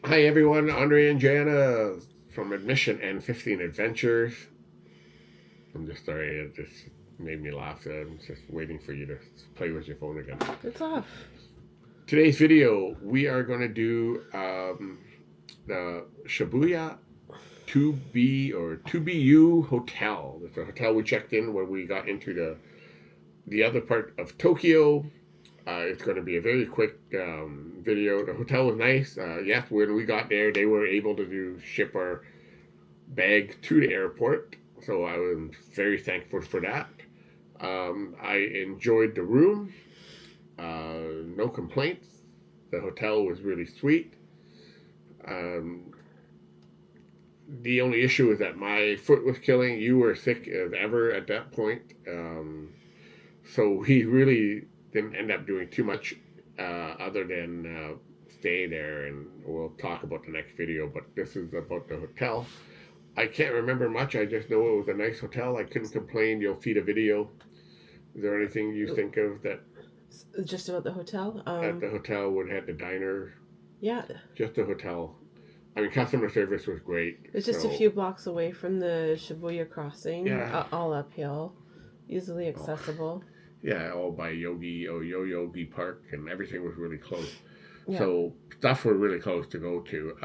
Hi everyone, Andre and Jana from Admission and 15 Adventures. I'm just sorry, it just made me laugh. I'm just waiting for you to play with your phone again. It's off. Today's video, we are going to do the Shibuya 2B or 2BU Hotel. It's a hotel we checked in when we got into the other part of Tokyo. It's going to be a very quick video. The hotel was nice. Yes, when we got there, they were able to ship our bag to the airport. So I was very thankful for that. I enjoyed the room. No complaints. The hotel was really sweet. The only issue is that my foot was killing. You were sick as ever at that point. So he really didn't end up doing too much other than stay there, and we'll talk about the next video. But this is about the hotel. I can't remember much. I just know it was a nice hotel. I couldn't complain. You'll see the video. Is there anything you think of that? Just about the hotel? At the hotel would have the diner. Yeah. Just the hotel. I mean, customer service was great. It's just a few blocks away from the Shibuya crossing. Yeah. All uphill. Easily accessible. Yeah, all by Yoyogi Park, and everything was really close. Yeah. So stuff were really close to go to.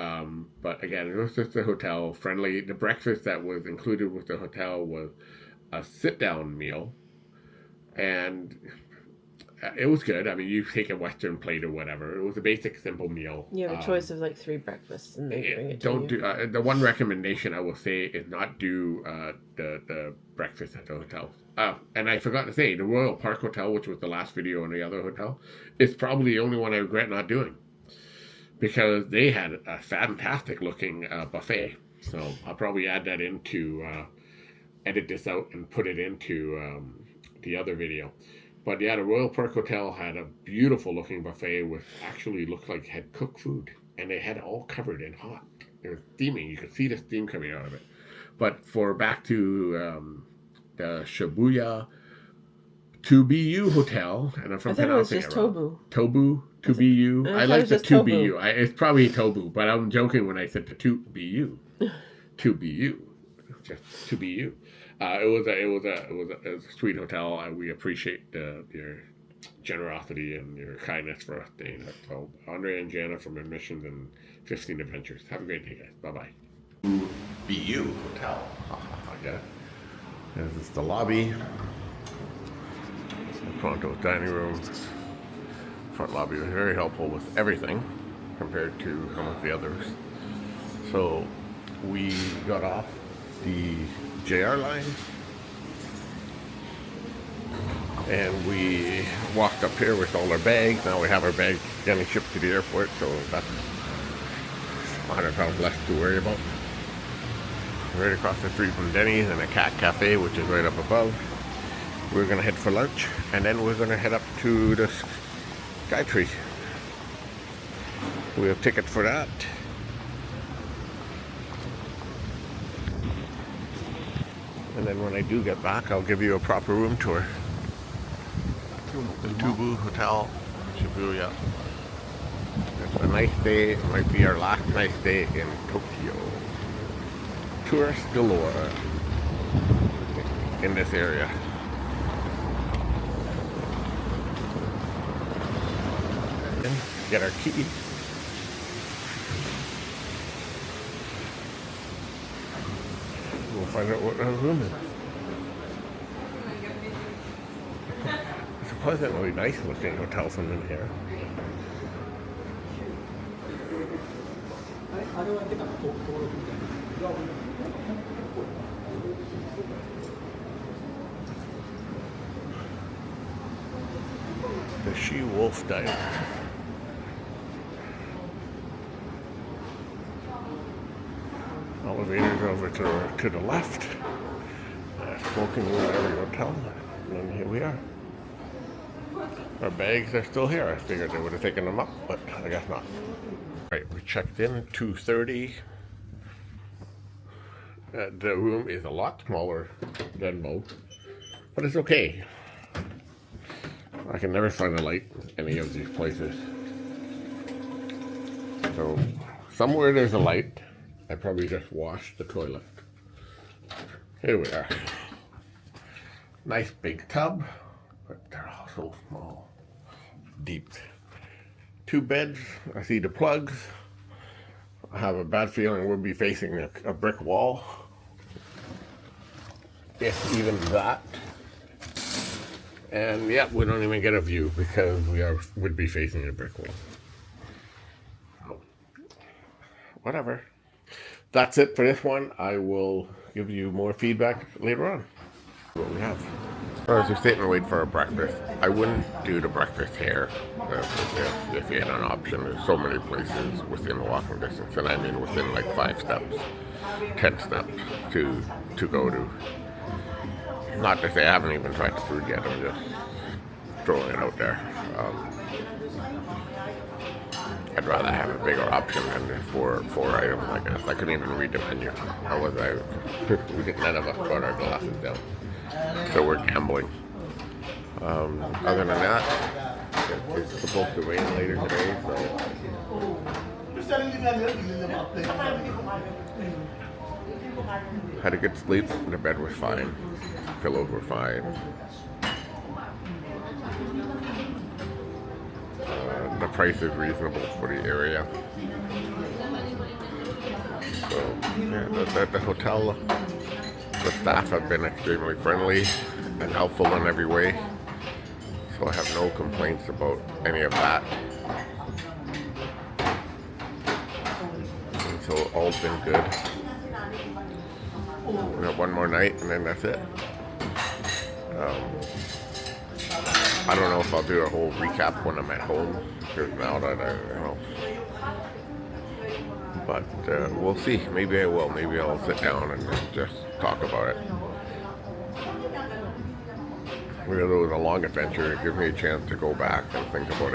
But again, it was just a hotel friendly. The breakfast that was included with the hotel was a sit-down meal, and it was good. I mean, you take a Western plate or whatever. It was a basic, simple meal. You have a choice of like 3 breakfasts, and they bring it to don't you. do the one recommendation I will say is not do the breakfast at the hotel. And I forgot to say, the Royal Park Hotel, which was the last video in the other hotel, is probably the only one I regret not doing, because they had a fantastic looking buffet. So I'll probably add that into edit this out and put it into the other video. But yeah, the Royal Park Hotel had a beautiful looking buffet with actually looked like it had cooked food, and they had it all covered in hot. It was steaming. You could see the steam coming out of it. But for back to the Shibuya Tobu Hotel, and if I'm pronouncing it wrong. Tobu. 2BU. I like the 2BU. Tobu. It's probably Tobu, but I'm joking when I said the 2BU. 2BU. Just 2BU. It was a sweet hotel. We appreciate your generosity and your kindness for us staying there. So, Andre and Jana from Admissions and 15 Adventures. Have a great day, guys. Bye bye. BU Hotel. I guess. This is the lobby. Pronto dining room. Front lobby was very helpful with everything compared to some of the others. So, we got off the JR line, and we walked up here with all our bags. Now we have our bags getting shipped to the airport, so that's 100 pounds less to worry about. Right across the street from Denny's and a Cat Cafe, which is right up above. We're gonna head for lunch, and then we're gonna head up to the Skytree. We have tickets for that. And then when I do get back, I'll give you a proper room tour. The Tobu Hotel, Shibuya. It's a nice day. It might be our last nice day in Tokyo. Tourists galore in this area. And get our key. We'll find out what our room is. It's a pleasantly nice looking hotel from in here. The She-Wolf Diner. Elevators over to the left. Smoking room at every hotel. And then here we are. Our bags are still here. I figured they would have taken them up, but I guess not. Alright, we checked in at 2:30. The room is a lot smaller than most, but it's okay. I can never find a light in any of these places. So somewhere there's a light. I probably just washed the toilet. Here we are. Nice big tub, but they're all so small. Deep. 2 beds. I see the plugs. I have a bad feeling we'll be facing a brick wall. If even that. And yeah, we don't even get a view because would be facing a brick wall. So, whatever. That's it for this one. I will give you more feedback later on. What we have. So as we sit and wait for our breakfast, I wouldn't do the breakfast here if you had an option. There's so many places within walking distance, and I mean within like 5 steps, 10 steps to go to. Not to say I haven't even tried the food yet, I'm just throwing it out there. I'd rather have a bigger option than the 4 items like this. I couldn't even read the menu. None of us got our glasses down. So we're gambling. Other than that, it's supposed to rain later today, so had a good sleep. The bed was fine. Pillows were fine. The price is reasonable for the area. So yeah, the hotel, the staff have been extremely friendly and helpful in every way. So I have no complaints about any of that. And so all's been good. We got one more night and then that's it. I don't know if I'll do a whole recap when I'm at home, because now that but we'll see. Maybe I will. Maybe I'll sit down and just talk about it. It was a long adventure. It gives me a chance to go back and think about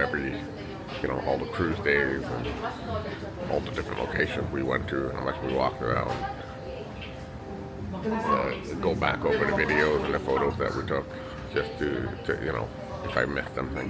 all the cruise days and all the different locations we went to, how much we walked around. Go back over the videos and the photos that we took, just to if I missed something.